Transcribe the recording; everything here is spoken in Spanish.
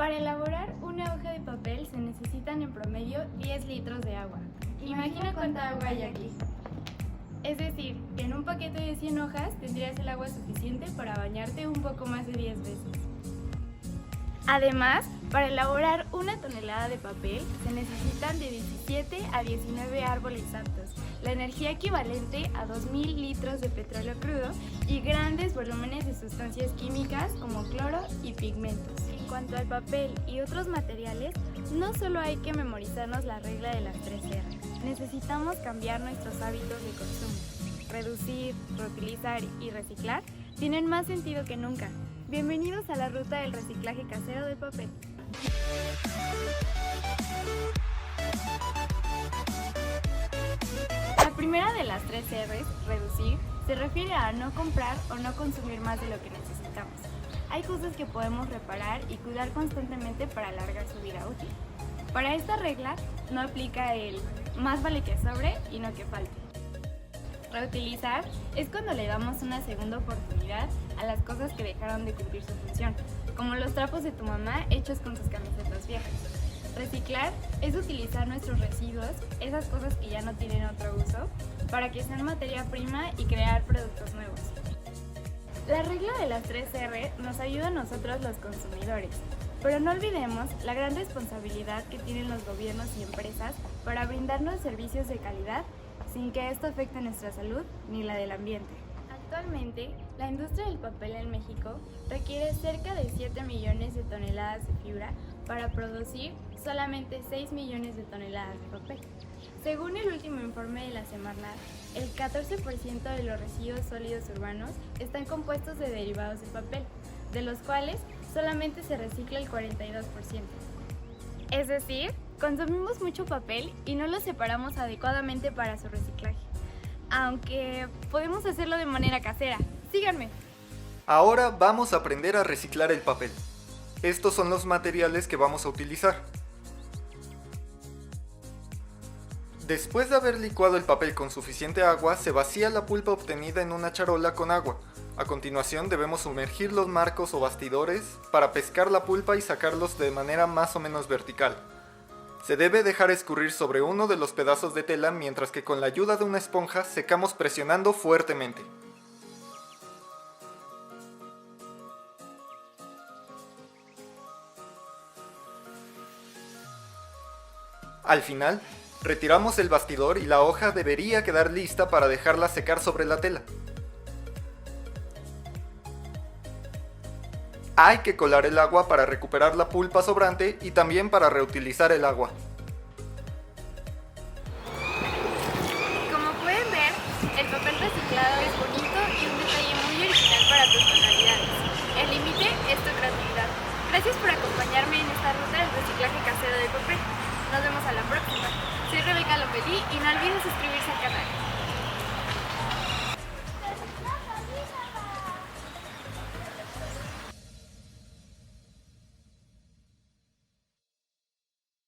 Para elaborar una hoja de papel se necesitan en promedio 10 litros de agua. Imagina cuánta agua hay aquí. Es decir, que en un paquete de 100 hojas tendrías el agua suficiente para bañarte un poco más de 10 veces. Además, para elaborar una tonelada de papel se necesitan de 17 a 19 árboles aptos, la energía equivalente a 2.000 litros de petróleo crudo y grandes volúmenes de sustancias químicas como cloro y pigmentos. En cuanto al papel y otros materiales, no solo hay que memorizarnos la regla de las 3 R, necesitamos cambiar nuestros hábitos de consumo. Reducir, reutilizar y reciclar tienen más sentido que nunca. Bienvenidos a la ruta del reciclaje casero del papel. La primera de las 3 R's, reducir, se refiere a no comprar o no consumir más de lo que necesitamos. Hay cosas que podemos reparar y cuidar constantemente para alargar su vida útil. Para esta regla no aplica el más vale que sobre y no que falte. Reutilizar es cuando le damos una segunda oportunidad a las cosas que dejaron de cumplir su función, como los trapos de tu mamá hechos con sus camisetas viejas. Reciclar es utilizar nuestros residuos, esas cosas que ya no tienen otro uso, para que sean materia prima y crear productos nuevos. La regla de las 3 R nos ayuda a nosotros los consumidores, pero no olvidemos la gran responsabilidad que tienen los gobiernos y empresas para brindarnos servicios de calidad sin que esto afecte nuestra salud ni la del ambiente. Actualmente, la industria del papel en México requiere cerca de 7 millones de toneladas de fibra para producir solamente 6 millones de toneladas de papel. Según el último informe de la Semarnat, el 14% de los residuos sólidos urbanos están compuestos de derivados de papel, de los cuales solamente se recicla el 42%. Es decir, consumimos mucho papel y no lo separamos adecuadamente para su reciclaje. Aunque podemos hacerlo de manera casera. Síganme. Ahora vamos a aprender a reciclar el papel. Estos son los materiales que vamos a utilizar. Después de haber licuado el papel con suficiente agua, se vacía la pulpa obtenida en una charola con agua. A continuación debemos sumergir los marcos o bastidores para pescar la pulpa y sacarlos de manera más o menos vertical. Se debe dejar escurrir sobre uno de los pedazos de tela mientras que con la ayuda de una esponja secamos presionando fuertemente. Al final, retiramos el bastidor y la hoja debería quedar lista para dejarla secar sobre la tela. Hay que colar el agua para recuperar la pulpa sobrante y también para reutilizar el agua. Como pueden ver, el papel reciclado es bonito y un detalle muy original para tus tonalidades. El límite es tu creatividad. Gracias por acompañarme en esta ruta del reciclaje casero de papel. Nos vemos a la próxima. Soy Rebeca Lomelí y no olvides suscribirte